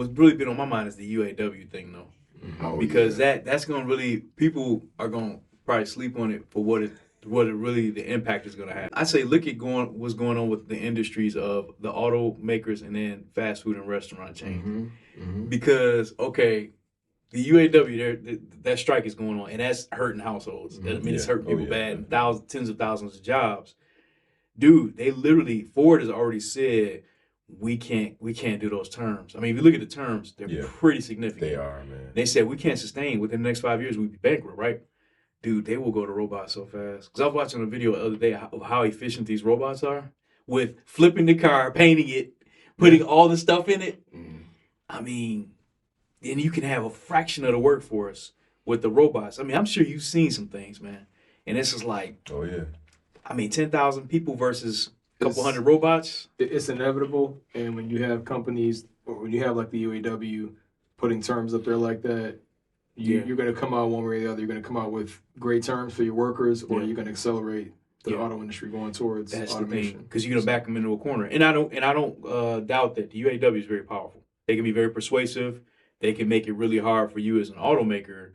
what's really been on my mind is the UAW thing though, because that's gonna really people are gonna probably sleep on it for what it really the impact is gonna have. I say look at what's going on with the industries of the automakers and then fast food and restaurant chains, because okay. The UAW, that strike is going on, and that's hurting households. I mean, it's hurting people bad, and tens of thousands of jobs. Dude, they literally Ford has already said we can't do those terms. I mean, if you look at the terms, they're pretty significant. They are, man. They said we can't sustain within the next 5 years. We'd be bankrupt, right? Dude, they will go to robots so fast. Because I was watching a video the other day of how efficient these robots are with flipping the car, painting it, putting all the stuff in it. I mean. Then you can have a fraction of the workforce with the robots. I mean, I'm sure you've seen some things, man. And this is like, oh yeah. I mean, 10,000 people versus a couple hundred robots. It's inevitable. And when you have companies, or when you have like the UAW putting terms up there like that, you're going to come out one way or the other. You're going to come out with great terms for your workers, or you're going to accelerate the auto industry going towards automation. Because you're going to back them into a corner. And I don't doubt that the UAW is very powerful. They can be very persuasive. They can make it really hard for you as an automaker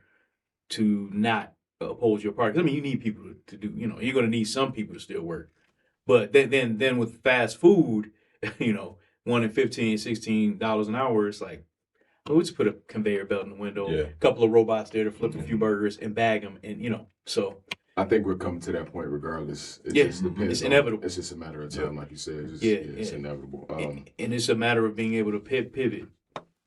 to not oppose your product. I mean, you need people to do, you're going to need some people to still work. But then with fast food, $1 and $15, $16 an hour, it's like, we'll just put a conveyor belt in the window, a couple of robots there to flip a few burgers and bag them. And, so. I think we're coming to that point regardless. It's inevitable. It's just a matter of time, like you said. It's inevitable. And it's a matter of being able to pivot.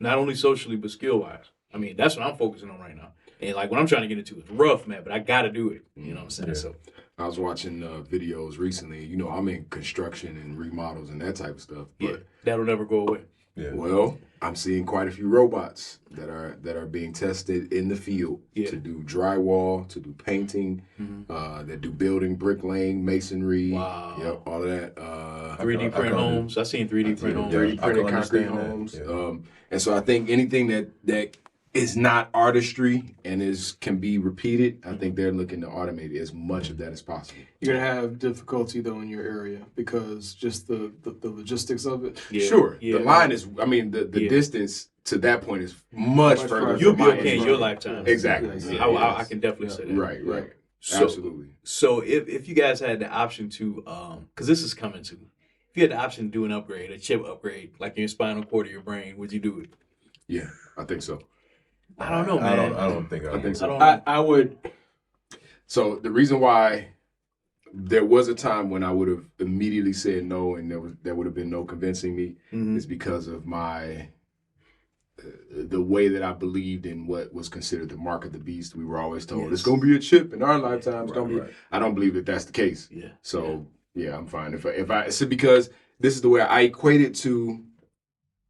Not only socially, but skill-wise. I mean, that's what I'm focusing on right now. And, like, what I'm trying to get into is rough, man, but I got to do it. You know what I'm saying? So I was watching videos recently. I'm in construction and remodels and that type of stuff. But that'll never go away. Yeah. Well, I'm seeing quite a few robots that are being tested in the field to do drywall, to do painting, that do building, bricklaying, masonry, all of that. 3D print homes. I've seen 3D print homes. 3D printed concrete homes. And so I think anything that is not artistry and can be repeated, I think they're looking to automate as much of that as possible. You're going to have difficulty, though, in your area because just the logistics of it. Sure. The line is, the distance to that point is much further. You'll be okay in your lifetime. Exactly. I can definitely say that. Right. Absolutely. So if you guys had the option to, because this is coming to, if you had the option to do an upgrade, a chip upgrade, like your spinal cord or your brain, would you do it? Yeah, I think so. I don't know, man. I don't think I think so. I would. So the reason why there was a time when I would have immediately said no, and there would have been no convincing me, is because of the way that I believed in what was considered the mark of the beast. We were always told it's going to be a chip in our lifetime. It's going to be. I don't believe that that's the case. Yeah. So I'm fine. If I it's because this is the way I equate it to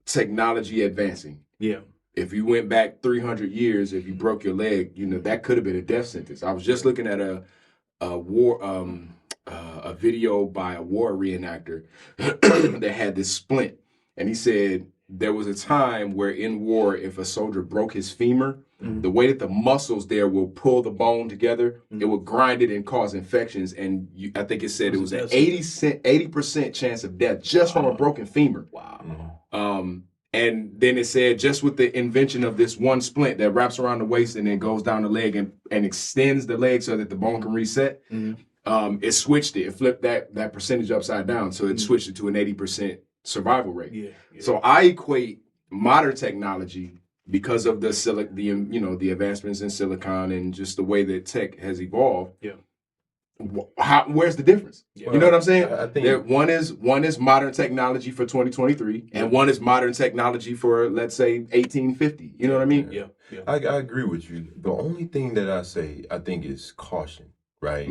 technology advancing. Yeah. If you went back 300 years, if you broke your leg, that could have been a death sentence. I was just looking at a video by a war reenactor that had this splint, and he said there was a time where in war, if a soldier broke his femur, the way that the muscles there will pull the bone together, it will grind it and cause infections. And I think it said it was an 80% chance of death just from a broken femur. Wow. And then it said just with the invention of this one splint that wraps around the waist and then goes down the leg and extends the leg so that the bone can reset, it switched it. It flipped that percentage upside down. So it switched it to an 80% survival rate. Yeah. So I equate modern technology because of the advancements in silicon and just the way that tech has evolved. Yeah. Where's the difference? Yeah. You know what I'm saying? I think one is modern technology for 2023, and one is modern technology for, let's say, 1850. You know what I mean? Yeah. I agree with you. The only thing that I think is caution, right?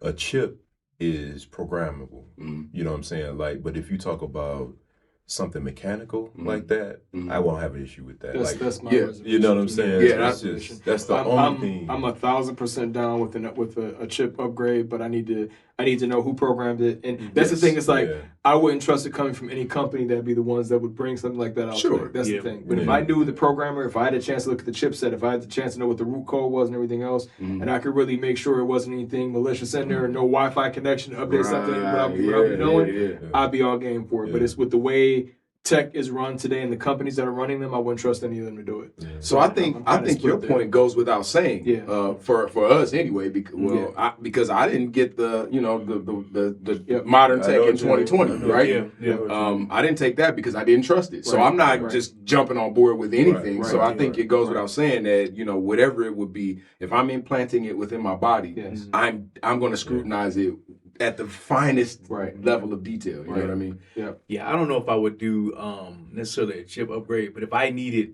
A chip is programmable. You know what I'm saying? But if you talk about something mechanical like that, I won't have an issue with that. That's my reservation. You know what I'm saying? Yeah, that's the only thing. I'm 1,000% down with a chip upgrade, but I need to know who programmed it, and that's the thing. It's like I wouldn't trust it coming from any company that'd be the ones that would bring something like that out. Sure, that's the thing. But if I knew the programmer, if I had a chance to look at the chipset, if I had the chance to know what the root code was and everything else, and I could really make sure it wasn't anything malicious in there, no Wi-Fi connection to update something without me knowing, I'd be all game for it. But it's with the way tech is run today and the companies that are running them, I wouldn't trust any of them to do it. Yeah. So I think your point goes without saying. Yeah. For us anyway. Because I didn't get the the modern tech in 2020, right? I didn't take that because I didn't trust it. So I'm not just jumping on board with anything. So I think it goes without saying that whatever it would be, if I'm implanting it within my body, I'm going to scrutinize it at the finest level of detail. You know what I mean? Yeah, I don't know if I would do necessarily a chip upgrade, but if I needed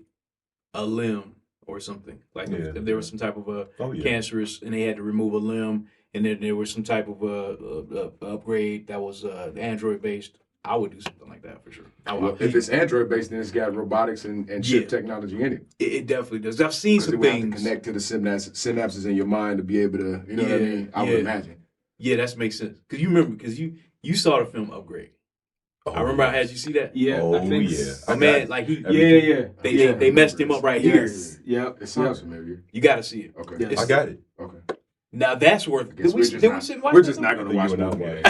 a limb or something, like if there was some type of a cancerous and they had to remove a limb, and then there was some type of upgrade that was Android based, I would do something like that for sure. If it's Android based, then it's got robotics and chip technology in it. It definitely does. I've seen some things. Have to connect to the synapses in your mind to be able to, you know what I mean? I would imagine. Yeah, that makes sense. Because you saw the film Upgrade. I remember I had you see that. Yeah, I think Oh man, like they messed him up right here. Yeah, it sounds familiar. You got to see it. Okay, I got it. Okay. Now that's worth it. We're just not gonna watch that movie.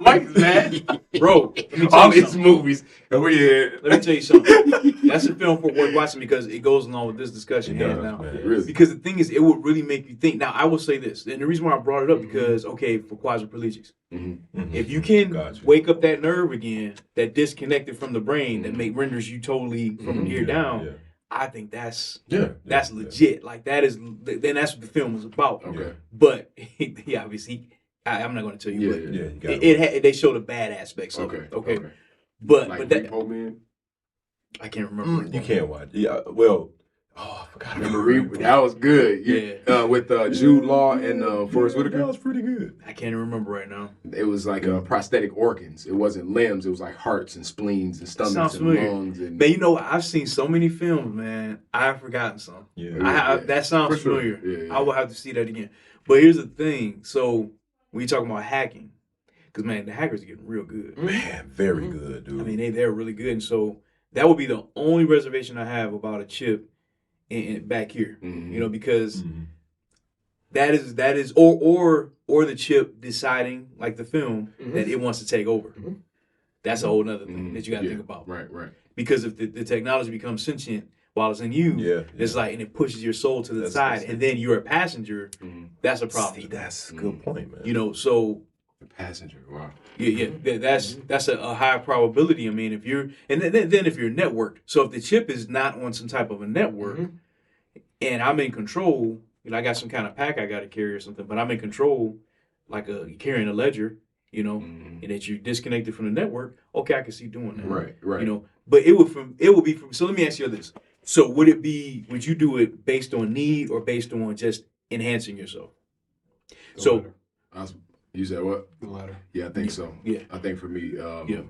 Mike's mad, bro. All these movies, and let me tell you something. That's a film worth watching because it goes along with this discussion hands down. Really? Because the thing is, it would really make you think. Now, I will say this, and the reason why I brought it up because for quadriplegics, if you can wake up that nerve again, that disconnected from the brain, that renders you totally from here down. I think that's legit. Like that's what the film was about. Okay. But obviously, I'm not going to tell you. But they showed the bad aspects of it. Okay. But like that Repo Man? I can't remember. You can't watch. Yeah. Well. Oh, I forgot. Remember that was good. With Jude Law and Forrest Whitaker. That was pretty good. I can't remember right now. It was like prosthetic organs. It wasn't limbs. It was like hearts and spleens and stomachs and lungs. And man, I've seen so many films, man. I've forgotten some. That sounds familiar. Yeah. I will have to see that again. But here's the thing. So when you talking about hacking, because man, the hackers are getting real good. Man, very good, dude. I mean, they're really good, and so that would be the only reservation I have about a chip in back here. Because that is or the chip deciding, like the film, that it wants to take over. That's a whole other thing that you got to think about. Right. Because if the technology becomes sentient while it's in you, it's like, and it pushes your soul to the side, and then you're a passenger. That's a problem. See, that's a good point, man. So the passenger. Wow. That's a high probability. I mean, if you're then if you're networked, so if the chip is not on some type of a network, and I'm in control, I got some kind of pack I got to carry or something, but I'm in control, like carrying a ledger, and that you're disconnected from the network. Okay, I can see doing that. Right. But it would be from. So let me ask you this: so would you do it based on need or based on just enhancing yourself? You said what? The latter. Yeah, I think so. Yeah. I think for me,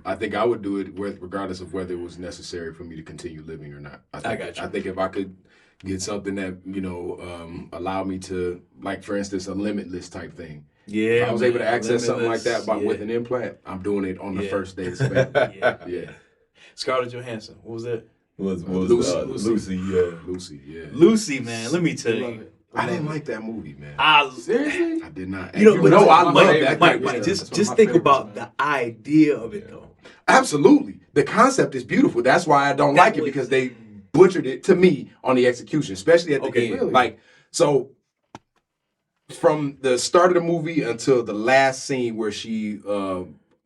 I think I would do it regardless of whether it was necessary for me to continue living or not. I got you. I think if I could get something that, allow me to, like, for instance, a limitless type thing. Yeah. If I was able to access something like that with an implant, I'm doing it on the first day of space. Yeah. Scarlett Johansson. What was that? Lucy. Lucy, man. Let me tell you. I didn't like that movie, man. Seriously? I did not. I love that. Mike, just think about the idea of it, though. Absolutely. The concept is beautiful. That's why I don't like it, because they butchered it to me on the execution, especially at the end. Really? Like, so from the start of the movie until the last scene where she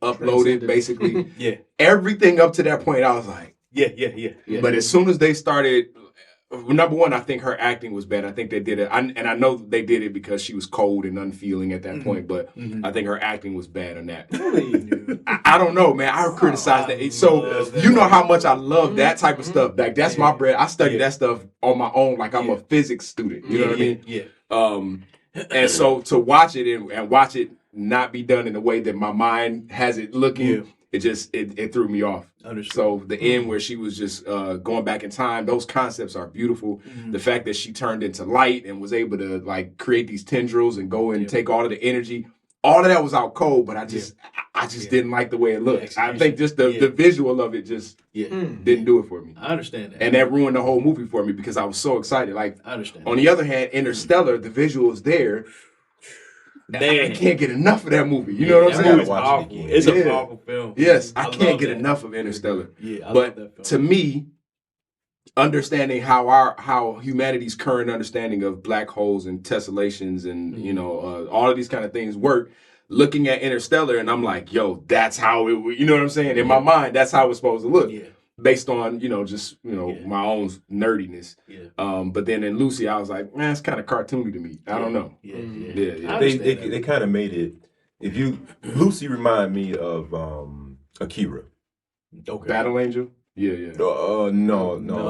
uploaded, basically, everything up to that point, I was like, yeah. But as soon as they started, number one, I think her acting was bad. I think they did it, and I know they did it because she was cold and unfeeling at that point. But I think her acting was bad on that. I don't know, man. I criticized that. So you know how much I love that type of stuff. Like, that's my bread. I study that stuff on my own, like I'm a physics student. You know what I mean? Yeah. And so to watch it and watch it not be done in the way that my mind has it looking. It just it threw me off. Understood. So the end where she was just going back in time, those concepts are beautiful. The fact that she turned into light and was able to, like, create these tendrils and go and take all of the energy, all of that was out cold. But I just didn't like the way it looked. I think just the visual of it just didn't do it for me. I understand that, and that ruined the whole movie for me because I was so excited. Like, I understand. On the other hand, Interstellar, the visuals there. I can't get enough of that movie. You know what I'm that saying? movie's powerful. It's a powerful film. Yes, I love can't get that. enough of Interstellar. Yeah, I but love that film. to me, understanding how humanity's current understanding of black holes and tessellations and you know all of these kind of things work, looking at Interstellar, and I'm like, yo, that's how it. You know what I'm saying? In my mind, that's how it's supposed to look. Yeah. Based on just my own nerdiness. Yeah. But then in Lucy, I was like, man, it's kind of cartoony to me. I don't know. Yeah. They kind of made it. Lucy remind me of Akira. Okay. Battle Angel. Yeah. No,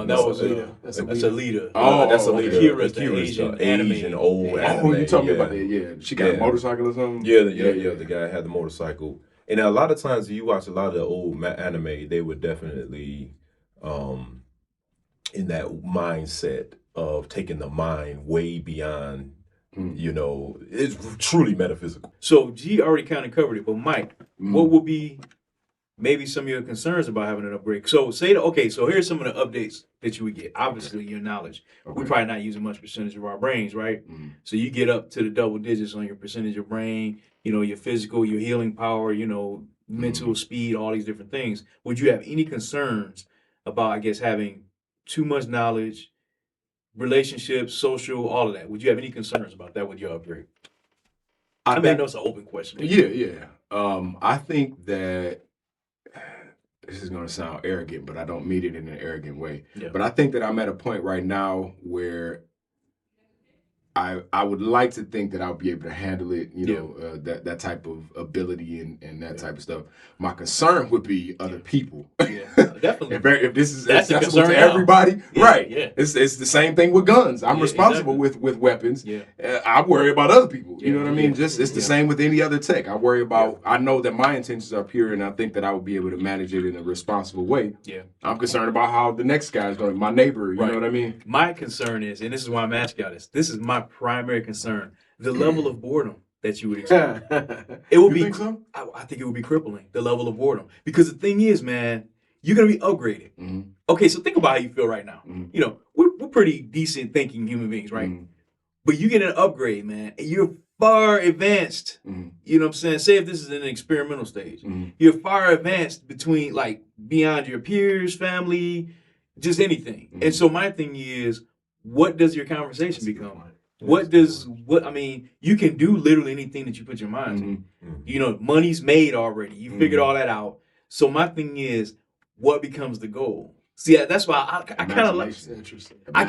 that was Alita. That's Alita. Oh, that's Alita. Akira's the Akira's Asian the anime. old anime. Oh, you talking me about that? Yeah, she got a motorcycle or something. Yeah. The guy had the motorcycle, and a lot of times, if you watch a lot of the old anime, they were definitely in that mindset of taking the mind way beyond. It's truly metaphysical. So G already kind of covered it, but Mike, what would be maybe some of your concerns about having an upgrade? So so here's some of the updates that you would get. Obviously, your knowledge. We're probably not using much percentage of our brains, right? So you get up to the double digits on your percentage of brain, your physical, your healing power, mental speed, all these different things. Would you have any concerns about, I guess, having too much knowledge, relationships, social, all of that? Would you have any concerns about that with your upgrade? I know it's an open question. Yeah. I think that this is going to sound arrogant, but I don't mean it in an arrogant way. Yeah. But I think that I'm at a point right now where I would like to think that I'll be able to handle it, that type of ability and that type of stuff. My concern would be other people. Yeah, definitely. if this is That's accessible to everybody, right? Yeah. It's the same thing with guns. I'm responsible with weapons. Yeah. I worry about other people. You know what I mean? Yeah. It's the same with any other tech. I worry about. I know that my intentions are pure, and I think that I will be able to manage it in a responsible way. Yeah. I'm concerned about how the next guy's going. My neighbor. You know what I mean? My concern is, and this is why I'm asking y'all this. This is my primary concern: the level of boredom that you would experience. It would be. Think so? I think it would be crippling. The level of boredom, because the thing is, man, you're gonna be upgraded. Mm-hmm. Okay, so think about how you feel right now. Mm-hmm. We're pretty decent thinking human beings, right? Mm-hmm. But you get an upgrade, man, and you're far advanced. Mm-hmm. You know what I'm saying? Say if this is in an experimental stage, Mm-hmm. you're far advanced between, like, beyond your peers, family, just anything. Mm-hmm. And so my thing is, what does your conversation become? You can do literally anything that you put your mind to. Mm-hmm. Money's made already. You figured all that out. So my thing is, what becomes the goal? See, that's why I kind of like. I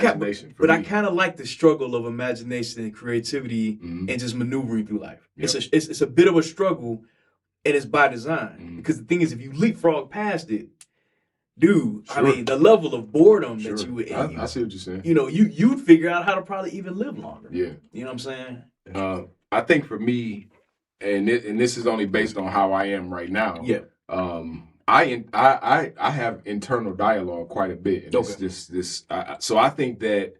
kind of like the struggle of imagination and creativity and just maneuvering through life. Yep. It's a bit of a struggle, and it's by design. Because the thing is, if you leapfrog past it, dude, Sure. I mean, the level of boredom Sure. that you would, I see what you're saying. you'd figure out how to probably even live longer. Yeah. You know what I'm saying? I think for me, and this is only based on how I am right now. Yeah. I have internal dialogue quite a bit. And so I think that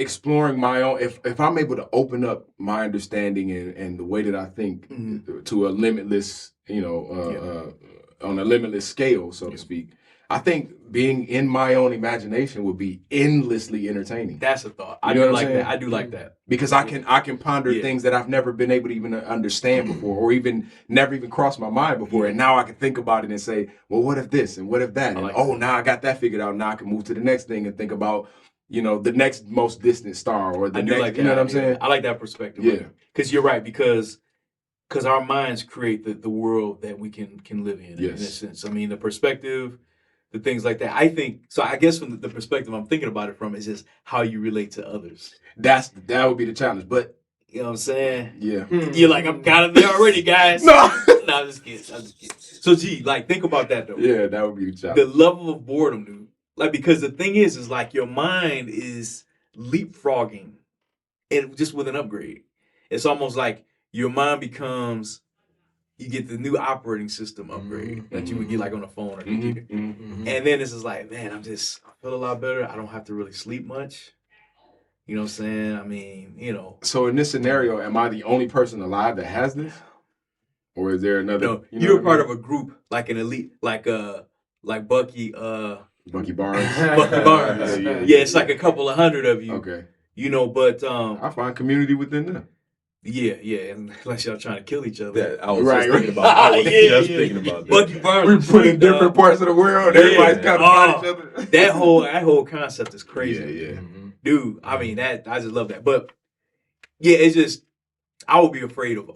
exploring my own, if I'm able to open up my understanding and the way that I think to a limitless, on a limitless scale, so to speak, I think being in my own imagination would be endlessly entertaining. That's a thought. You I know do what like I'm saying? that. I do like that. Because I can ponder things that I've never been able to even understand before, or even never even crossed my mind before. And now I can think about it and say, well, what if this and what if that? And now I got that figured out. Now I can move to the next thing and think about, the next most distant star or the next. Like you know what I'm saying? I like that perspective. Yeah. Because you're right. Because our minds create the world that we can live in. Yes. In a sense. I mean, the perspective, the things like that. I think so. I guess from the perspective I'm thinking about it from is just how you relate to others. That would be the challenge. But you know what I'm saying? Yeah. You're like, I'm kind of there already, guys. No, I'm just kidding. So, G, like, think about that though. Yeah, that would be the challenge. The level of boredom, dude. Like, because the thing is like your mind is leapfrogging, and just with an upgrade, it's almost like your mind becomes. You get the new operating system upgrade that you would get like on a phone or computer. And then it's just like, man, I feel a lot better. I don't have to really sleep much. You know what I'm saying? I mean, So in this scenario, am I the only person alive that has this? Or is there another? No, you're part of a group, like an elite, like Bucky. Bucky Barnes. Bucky Barnes. Yeah. Yeah, it's like a couple of hundred of you. Okay. But I find community within them. Yeah, unless y'all trying to kill each other. That I was Right, just right. thinking about. I was Yeah, just yeah. thinking about that. Bucky Barnes. We was put in sweet, different dog. parts of the world. Yeah. Everybody's kind of fight each other. That whole concept is crazy. Yeah. Mhm. Dude, I mean I just love that. But yeah, it's just I would be afraid of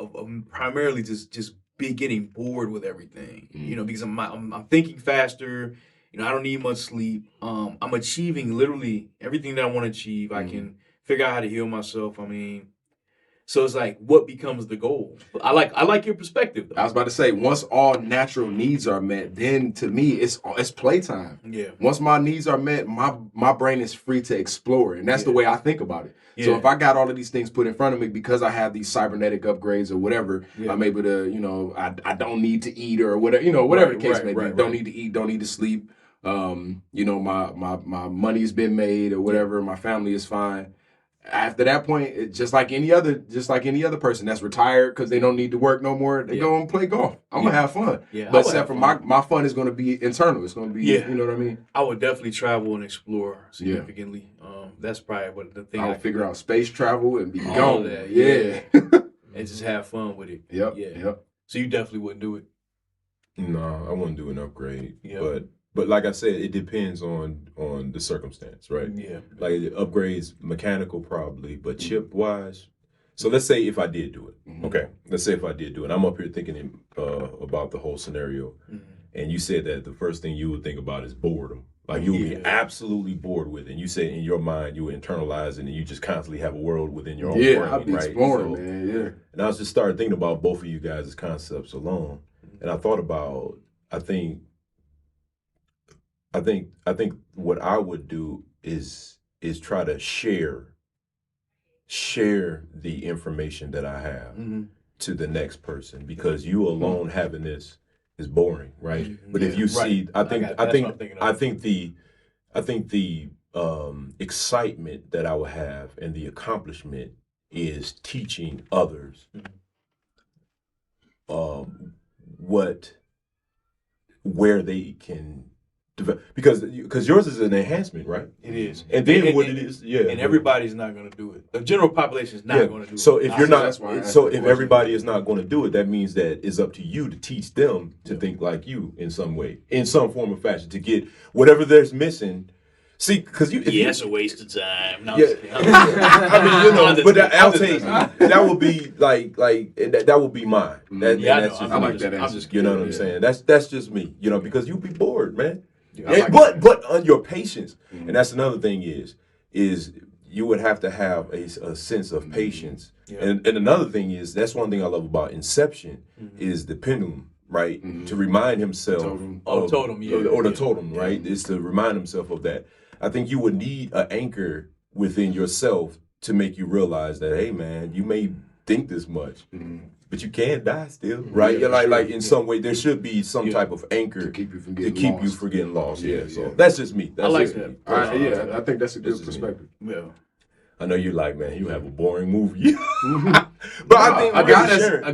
primarily just be getting bored with everything. You know, because I'm thinking faster. You know, I don't need much sleep. I'm achieving literally everything that I want to achieve. I can figure out how to heal myself. I mean, so it's like, what becomes the goal? I like your perspective, though. I was about to say, once all natural needs are met, then to me it's playtime. Yeah. Once my needs are met, my brain is free to explore, and that's the way I think about it. So Yeah. if I got all of these things put in front of me because I have these cybernetic upgrades or whatever, I'm able to, you know, I don't need to eat or whatever, you know, whatever the case may be. Don't need to eat, don't need to sleep. You know, my money's been made or whatever. My family is fine. After that point, it's just like any other person that's retired because they don't need to work no more. They go and play golf. I'm gonna have fun. Yeah, But except for my fun is gonna be internal. It's gonna be, you know what I mean. I would definitely travel and explore significantly. That's probably what the thing I'll figure out space travel and be all gone. that, Yeah. and just have fun with it. Yep. So you definitely wouldn't do it. No, I wouldn't do an upgrade. Yeah. But like I said, it depends on the circumstance, right? Yeah. Like upgrades, mechanical probably, but chip wise. So let's say if I did do it. Okay. Let's say if I did do it. I'm up here thinking about the whole scenario, and you said that the first thing you would think about is boredom. Like you would be absolutely bored with it. And you say in your mind you would internalize it and you just constantly have a world within your own brain. Yeah, I'd be right? exploring, man. Yeah. And I was just started thinking about both of you guys' concepts alone. And I thought about I think what I would do is try to share the information that I have to the next person, because you alone having this is boring, right? But if you see, I think the excitement that I would have and the accomplishment is teaching others where they can develop, because yours is an enhancement, right? It is. And then what it is, and everybody's not going to do it. The general population is not going to do So it. if you're not, that's why I asked so the if question. everybody is not going to do it, that means that it's up to you to teach them to think like you in some way, in some form or fashion, to get whatever there's missing. See, because it's a waste of time. No, yeah, I mean, you know, but I'll tell you, that would be like that would be mine. That's just I like me. that answer. You know what I'm saying? That's just me. You know, because you'd be bored, man. I like But on your patience, and that's another thing is you would have to have a sense of patience. And another thing is, that's one thing I love about Inception is the pendulum, right? To remind himself of totem, or the totem, right? Is to remind himself of that. I think you would need an anchor within yourself to make you realize that, hey man, you may think this much, but you can die still, right? Yeah, like in some way, there should be some type of anchor To keep you from to getting keep lost. you from getting lost. Yeah, So yeah. that's just me. That's I like just that. me. I think that's a good This is me. perspective. Yeah. I know you're like, man, you have a boring movie. But I think a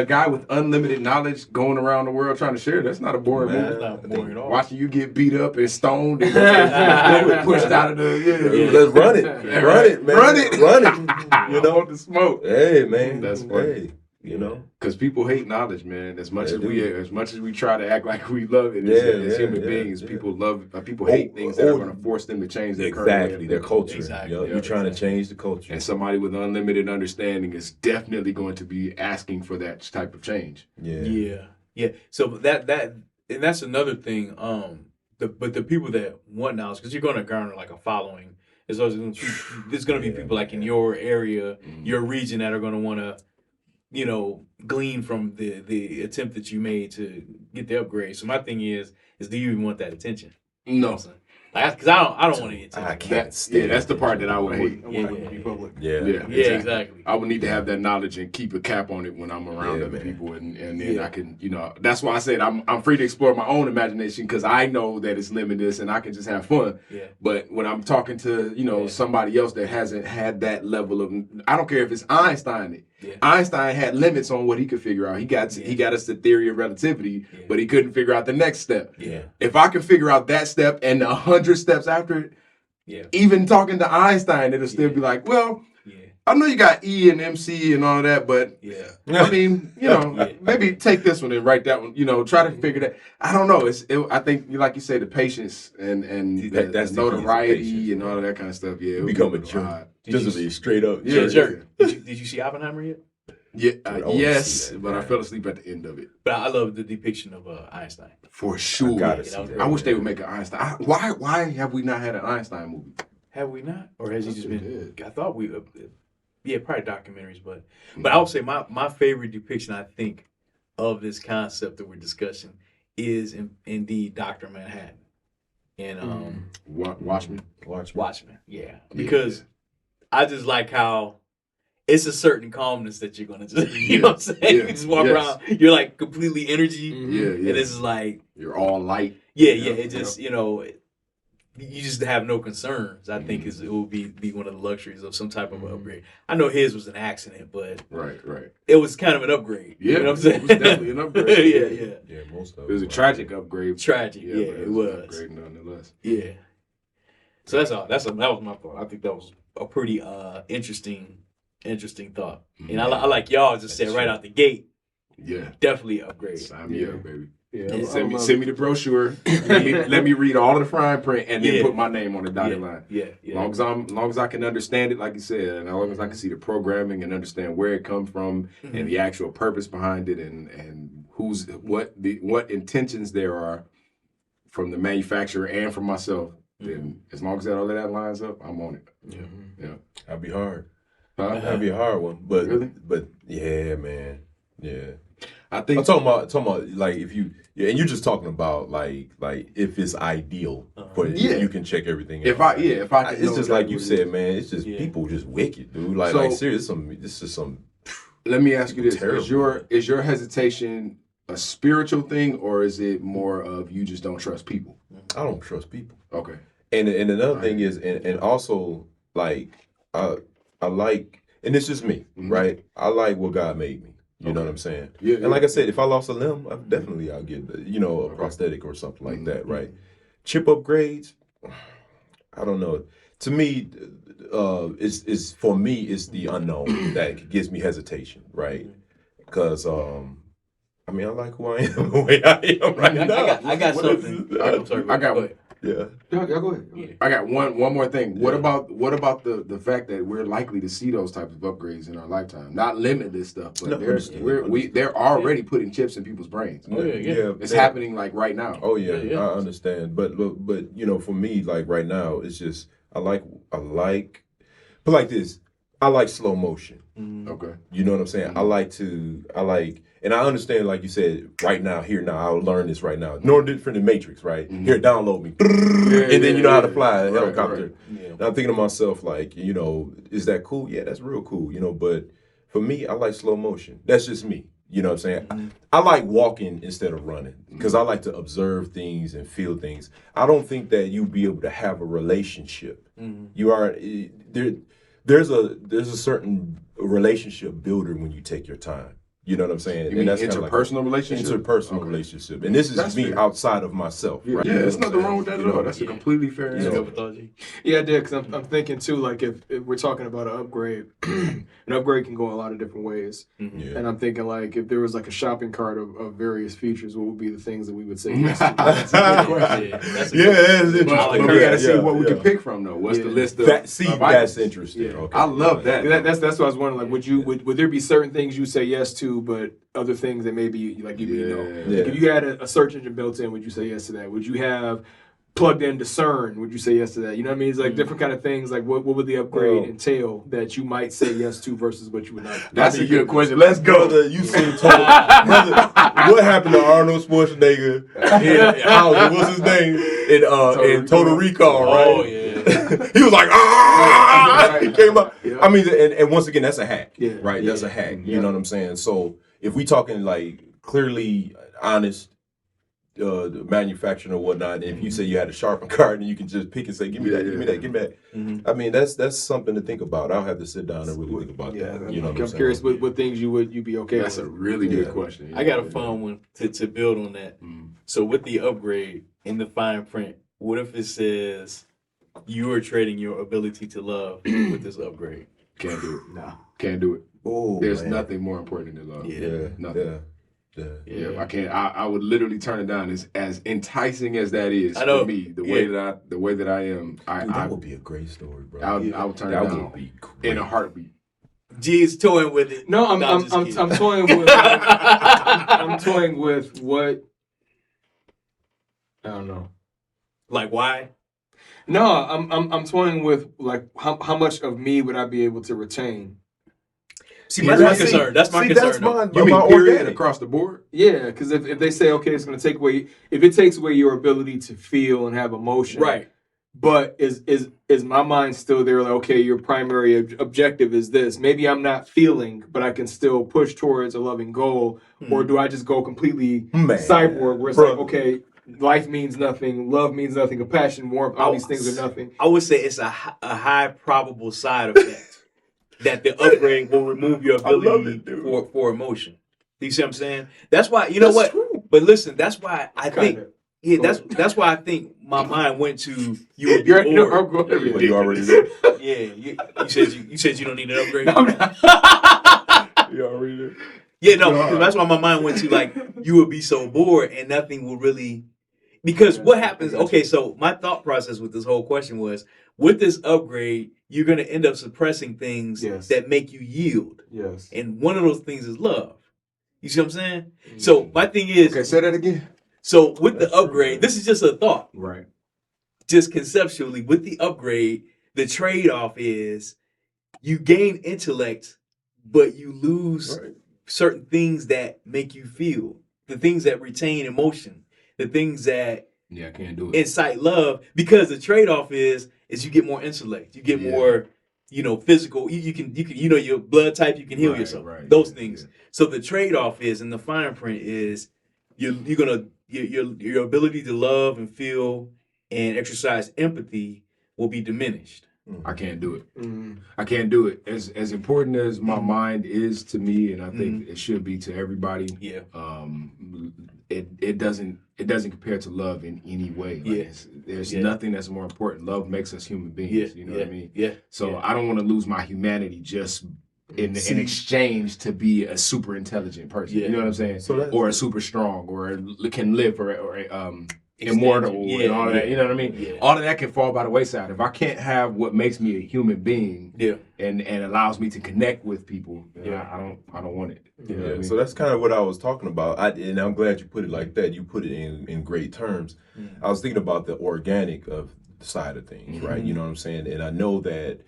guy with unlimited knowledge going around the world trying to share, that's not a boring Man, movie. It's not boring at all. Watching you get beat up and stoned and pushed out of the let's run it, man. Run it. You know the smoke. Hey, man. That's funny. Hey, you know. Because people hate knowledge, man. As much They as we try to act like we love it, as human beings, people hate things that are going to force them to change their current way of Exactly, their thinking. culture. Exactly. You're trying to change the culture. And somebody with unlimited understanding is definitely going to be asking for that type of change. Yeah. So that and that's another thing. But the people that want knowledge, because you're going to garner like a following. There's going to be people like in your area, your region, that are going to want to, you know, glean from the attempt that you made to get the upgrade. So my thing is do you even want that attention? No. Like, because I don't want any attention. I can't stand That's the part that I would hate. I want it to be public. Yeah. Yeah, exactly. I would need to have that knowledge and keep a cap on it when I'm around other man. people, and then I can, you know, that's why I said I'm free to explore my own imagination, because I know that it's limitless and I can just have fun. Yeah. But when I'm talking to, you know, somebody else that hasn't had that level of, I don't care if it's Einstein. Yeah. Einstein had limits on what he could figure out. He got us the theory of relativity, but he couldn't figure out the next step. Yeah. If I can figure out that step and 100 steps after it, Yeah. even talking to Einstein, it'll still be like, well, I know you got E and MC and all of that, but Yeah. I mean, Yeah. maybe take this one and write that one. Try to figure that. I don't know. I think, like you say, the patience and That's the the key is the notoriety patience, and all man. of that kind of stuff. Yeah, it You would become be a little jerk. odd. Just to be straight up. Yeah, Jerk. Did you see Oppenheimer yet? Yeah, I wanna yes, see that, but I man. fell asleep at the end of it. But I love the depiction of Einstein. For sure. I gotta Yeah, see that was that. great. I wish they would make an Einstein. Why have we not had an Einstein movie? Have we not, or has he Yes, just we been? did. I thought we, yeah, probably documentaries, but I would say my favorite depiction I think of this concept that we're discussing is indeed Dr. Manhattan and Watchmen. Watchmen. Yeah, because I just like how it's a certain calmness that you're gonna just, you know what I'm saying? Yeah. You just walk around, you're like completely energy, Yeah, and this is like, You're all light. yeah, it just, you just have no concerns. I think it will be one of the luxuries of some type of upgrade. I know his was an accident, but Right. it was kind of an upgrade. Yeah, You know what I'm saying? it was definitely an upgrade. yeah. Yeah, most of It was a them, tragic upgrade. Tragic. Yeah, but it an was. upgrade nonetheless. Yeah. So that's all. That was my thought. I think that was a pretty interesting thought. And I like y'all just said right out the gate, Yeah. definitely upgrade. Sign me up, baby. Yeah, Send me the brochure. let me read all of the fine print and then Yeah. put my name on the dotted line. Yeah. Long as I can understand it, like you said, and as long as I can see the programming and understand where it comes from and the actual purpose behind it and what intentions there are from the manufacturer and from myself, then as long as all of that lines up, I'm on it. Yeah. That'd be hard. Huh? That'd be a hard one. But Really? but yeah, man. Yeah. I think I'm talking about like if you and you're just talking about like if it's ideal, but Yeah. you can check everything. if out. I can It's know just like you exactly what it said, is. man. It's just people just wicked, dude. Like So- seriously, this is some. Let me ask you this: Terrible. is your hesitation a spiritual thing, or is it more of you just don't trust people? I don't trust people. Okay. And another thing is, and also like I like, and it's just me, right? I like what God made me. You know what I'm saying? Yeah, And like I said, if I lost a limb, I'll get a prosthetic or something like that, right? Chip upgrades, I don't know. To me, is for me, it's the unknown that gives me hesitation, right? Because I mean, I like who I am the way I am right now. I got something. I'm sorry. I got go ahead. Yeah. Yeah, go ahead. Yeah. I got one more thing. What about the fact that we're likely to see those types of upgrades in our lifetime? Not limitless stuff, but No, they're already putting chips in people's brains. Oh, yeah. It's happening like right now. Oh yeah, Yeah. I understand. But for me, like right now, it's just I like but like this, I like slow motion. Okay. You know what I'm saying? I like and I understand, like you said, right now, here now, I'll learn this right now. No different than Matrix, right? Here, download me. And then you know how to fly a helicopter. Right. And I'm thinking to myself, like, is that cool? Yeah, that's real cool, but for me, I like slow motion. That's just me. You know what I'm saying? I like walking instead of running because I like to observe things and feel things. I don't think that you'll be able to have a relationship. You are there's a certain relationship builder when you take your time. You know what I'm saying? You mean that's kinda interpersonal relationship? Interpersonal relationship. And this is That's me fair. outside of myself. Yeah, Right? yeah, there's nothing wrong with that at all. That's a Yeah. completely fair You answer. know, pathology. Yeah, I did, because I'm thinking too, like if we're talking about an upgrade, an upgrade can go a lot of different ways. Yeah. And I'm thinking like if there was like a shopping cart of various features, what would be the things that we would say yes to? That's a good question. That's a Yeah, good that's question. interesting. But we gotta see what we can pick from though. What's the list of That's of items? interesting. Yeah. Okay. I love that. That's what I was wondering. Like, would there be certain things you say yes to, but other things that maybe like you'd be no? Yeah. Like if you had a search engine built in, would you say yes to that? Would you have plugged in Discern? Would you say yes to that? You know what I mean? It's like different kind of things. Like what would the upgrade Well- entail that you might say yes to versus what you would not? That's a good question. Let's go. Brother, you see brother, what happened to Arnold Schwarzenegger what's his name? In Total Recall, right? Oh, yeah. He was like, he came up. Yeah. I mean, and once again, that's a hack, Yeah. right? That's a hack. Yeah. You know what I'm saying? So if we talking like clearly honest, the manufacturing or whatnot, if you say you had a sharpened card and you can just pick and say, give me that, give me that, give me that. I mean, that's something to think about. I'll have to sit down and really think about Yeah, that. You know what I'm I'm saying? curious what things you'd be okay That's with. a really good Yeah. question. I got a fun one to build on that. So with the upgrade in the fine print, what if it says you are trading your ability to love with this upgrade? Can't do it. Nah. Can't do it. Oh, There's man. nothing more important than love. Yeah, Nothing. yeah. Yeah, I can't. I would literally turn it down. As enticing as that is I know. for me, the way that I am, Dude, that would be a great story, bro. I would turn it that down would be great. in a heartbeat. G's toying with it. No, I'm just kidding. toying with. I'm toying with what. I don't know. Like why? No, I'm toying with like how much of me would I be able to retain? See, that's my concern. That's my concern. That's mine. You mean my period organic. across the board? Yeah, because if they say okay, it's going to take away if it takes away your ability to feel and have emotion, Right. But is my mind still there? Like, okay, your primary objective is this. Maybe I'm not feeling, but I can still push towards a loving goal. Or do I just go completely cyborg, where it's like, okay, life means nothing, love means nothing, compassion, warmth, all these things are nothing. I would say it's a high probable side effect that the upgrade will remove your ability for emotion. You see what I'm saying? That's why, you know what? True. But listen, that's why I think. Kinda. Yeah, that's why I think my mind went to you would be You're bored. You already did. Yeah, you said you don't need an upgrade. No, I'm not. You already did. Yeah, no, because that's why my mind went to like you would be so bored and nothing will really. Because what happens? Okay, so my thought process with this whole question was, with this upgrade, you're going to end up suppressing things that make you yield, Yes. and one of those things is love. You see what I'm saying? So my thing is, Okay, say that again. So with the upgrade, this is just a thought. Right. Just conceptually, with the upgrade, the trade-off is you gain intellect, but you lose certain things that make you feel, the things that retain emotion, the things that I can't do it. incite love. Because the trade-off is you get more intellect, you get more, physical. You can your blood type, you can heal yourself. Right. Those things. So the trade-off is, and the fine print is, you're gonna your ability to love and feel and exercise empathy will be diminished. I can't do it. I can't do it. As important as my mind is to me, and I think it should be to everybody. Yeah. It doesn't compare to love in any way. Like there's nothing that's more important. Love makes us human beings. You know what I mean? Yeah. So I don't want to lose my humanity just in exchange to be a super intelligent person. You know what I'm saying? Or a super strong, or can live, or immortal, and all of that. You know what I mean? Yeah. All of that can fall by the wayside if I can't have what makes me a human being. And allows me to connect with people. I don't want it. You know what I mean? So that's kind of what I was talking about. And I'm glad you put it like that. You put it in great terms. I was thinking about the organic of the side of things, right? You know what I'm saying? And I know that,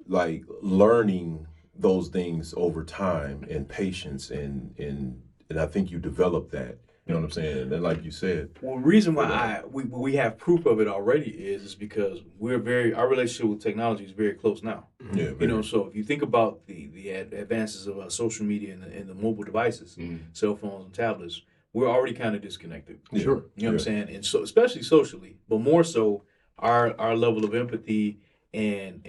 like, learning those things over time and patience and I think you develop that. You know what I'm saying? And like you said, well, the reason why we have proof of it already is because our relationship with technology is very close now. Yeah, so if you think about the advances of social media and the mobile devices, cell phones and tablets, we're already kind of disconnected. Sure. You know what I'm saying? And so, especially socially, but more so our level of empathy and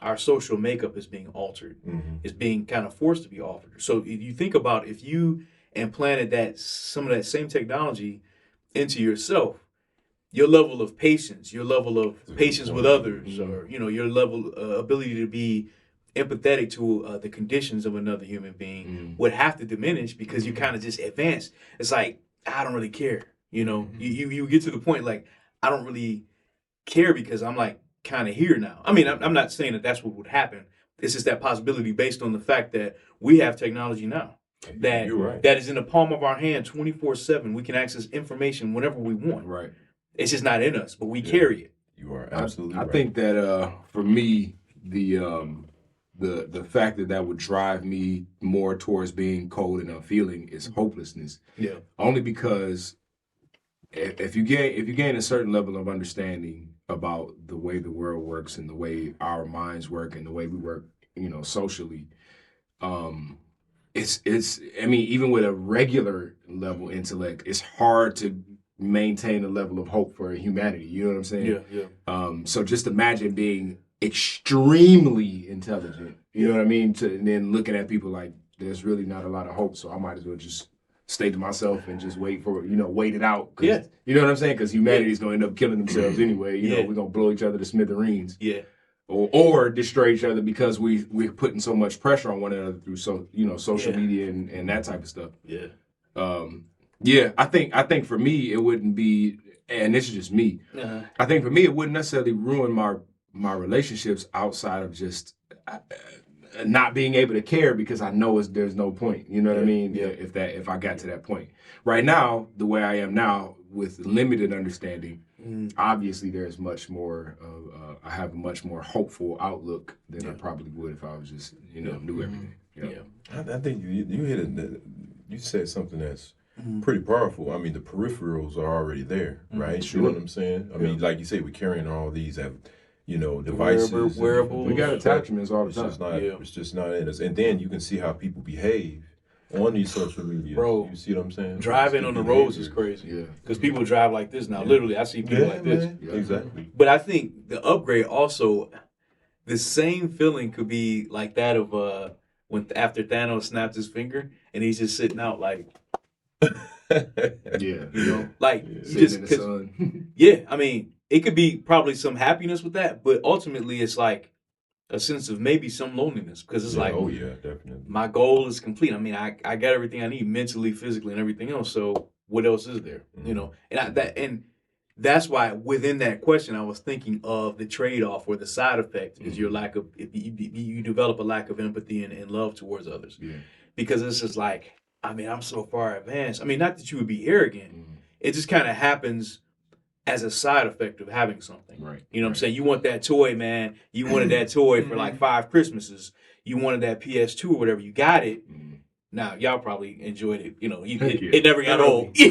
our social makeup is being altered. It's being kind of forced to be altered. So if you think about, if you implanted some of that same technology into yourself, your level of patience, your level of patience with others, or your level ability to be empathetic to the conditions of another human being would have to diminish, because you kind of just advance. It's like, I don't really care. You get to the point like, I don't really care because I'm like kind of here now. I mean, I'm not saying that that's what would happen. It's just that possibility based on the fact that we have technology now that is in the palm of our hand 24/7. We can access information whenever we want. Right. It's just not in us, but we carry it. you are absolutely I right. think that for me, the fact that would drive me more towards being cold and unfeeling is hopelessness. Yeah. Only because if you gain a certain level of understanding about the way the world works and the way our minds work and the way we work, socially, it's I mean, even with a regular level intellect, it's hard to maintain a level of hope for humanity. You know what I'm saying? Yeah. So just imagine being extremely intelligent. You know what I mean? And then looking at people like, there's really not a lot of hope, so I might as well just stay to myself and just wait it out. Yeah. You know what I'm saying? Because humanity's going to end up killing themselves anyway. We're going to blow each other to smithereens. Yeah. or destroy each other because we're putting so much pressure on one another through social media and that type of stuff. I think for me it wouldn't be, and this is just me. I think for me it wouldn't necessarily ruin my relationships outside of just not being able to care, because I know there's no point. You know what I mean? If I got to that point. Right now, the way I am now with limited understanding, obviously there's much more. I have a much more hopeful outlook than I probably would if I was just knew everything. I think you hit it. You said something that's pretty powerful. I mean, the peripherals are already there, right? Sure. You know what I'm saying? I mean, like you say, we're carrying all these devices, wearables. We got attachments all the It's time. just not. It's just not in us. And then you can see how people behave on these social media. Bro, you see what I'm saying? Driving on the roads is crazy. Yeah. Because people drive like this now. Literally, I see people like this. Man. Exactly. But I think the upgrade also, the same feeling could be like that of when after Thanos snapped his finger and he's just sitting out like, like you Sitting just in the sun. I mean, it could be probably some happiness with that, but ultimately it's like a sense of maybe some loneliness, because it's like, oh yeah, definitely. my goal is complete. I mean, I got everything I need mentally, physically, and everything else. So what else is there? And that's why within that question, I was thinking of the trade-off or the side effect is your lack of, you develop a lack of empathy and love towards others. Yeah. Because it's just like, I mean, I'm so far advanced. I mean, not that you would be arrogant. It just kind of happens as a side effect of having something. Right. You know what I'm saying? You want that toy, man. You wanted that toy for like 5 Christmases. You wanted that PS2 or whatever. You got it. Now, y'all probably enjoyed it. You know, it never got old. Yeah,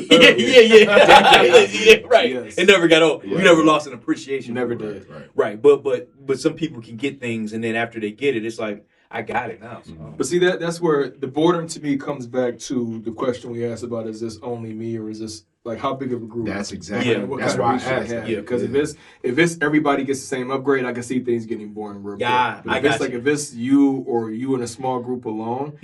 right. Yes. It never got old. Yeah. You never lost an appreciation. Never for it. did. Right. But some people can get things, and then after they get it, it's like, I got it now. So. But see, that's where the boredom to me comes back to the question we asked about: is this only me, or is this like how big of a group? That's exactly. Yeah, What That's kind of why I reach should asked. they have? Yeah. Because if it's everybody gets the same upgrade, I can see things getting boring real quick. Yeah, But I if it's got like you. if it's you or you in a small group alone,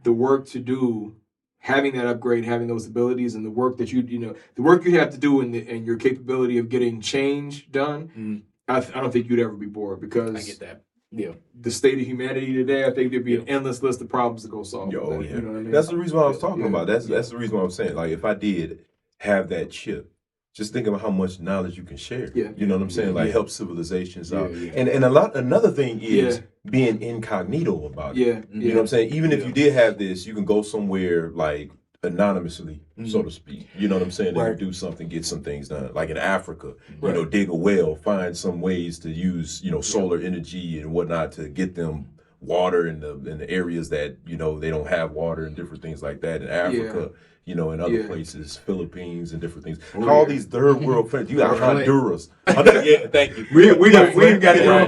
the work to do, having that upgrade, having those abilities, and the work that the work you have to do and your capability of getting change done, I don't think you'd ever be bored, because I get that. Yeah. the state of humanity today, I think there'd be an endless list of problems to go solve. Oh with that, yeah. You know what I mean? That's the reason why I was talking Yeah. about. That's the reason why I was saying, like, if I did have that chip, just think about how much knowledge you can share. Yeah. You know what I'm saying? Like, Yeah. help civilizations out. Yeah. And another thing is being incognito about it. Yeah. You know what I'm saying? Even if you did have this, you can go somewhere like anonymously, so to speak. You know what I'm saying? Right. And do something, get some things done. Like in Africa, dig a well, find some ways to use, solar energy and whatnot to get them water in the areas that, they don't have water and different things like that. In Africa, in other places, Philippines and different things. All these third world countries. You got Honduras. Yeah, thank you. We got it Right.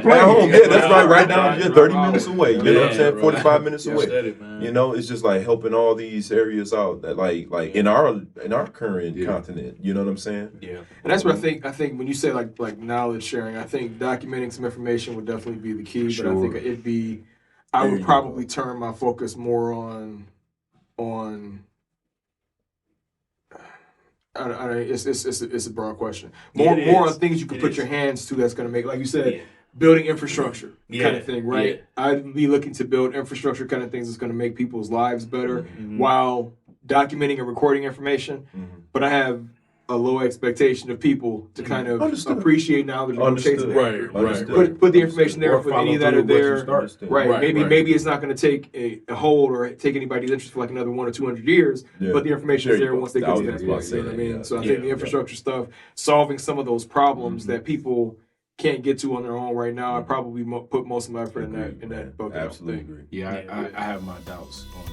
at home. Yeah, that's right down Right. here, 30 minutes away. You know what I'm saying? Right. 45 minutes away. Said it, man. It's just like helping all these areas out that like in our current continent. You know what I'm saying? Yeah. And that's what I think when you say like knowledge sharing, I think documenting some information would definitely be the key. But I think I would probably turn my focus more on it's a broad question. More on things you can put your hands to that's going to make, like you said, building infrastructure kind of thing, right? Yeah. I'd be looking to build infrastructure kind of things that's going to make people's lives better while documenting and recording information. But I have a low expectation of people to kind of appreciate knowledge and chase it. Right. Put the information there for any that are there. Right. Maybe it's not going to take a hold or take anybody's interest for like another 100 or 200 years, but the information is there once they get to that point. You know what I mean? So I think the infrastructure stuff, solving some of those problems that people can't get to on their own right now, I probably put most of my effort in that bucket. Absolutely agree. Yeah, I have my doubts on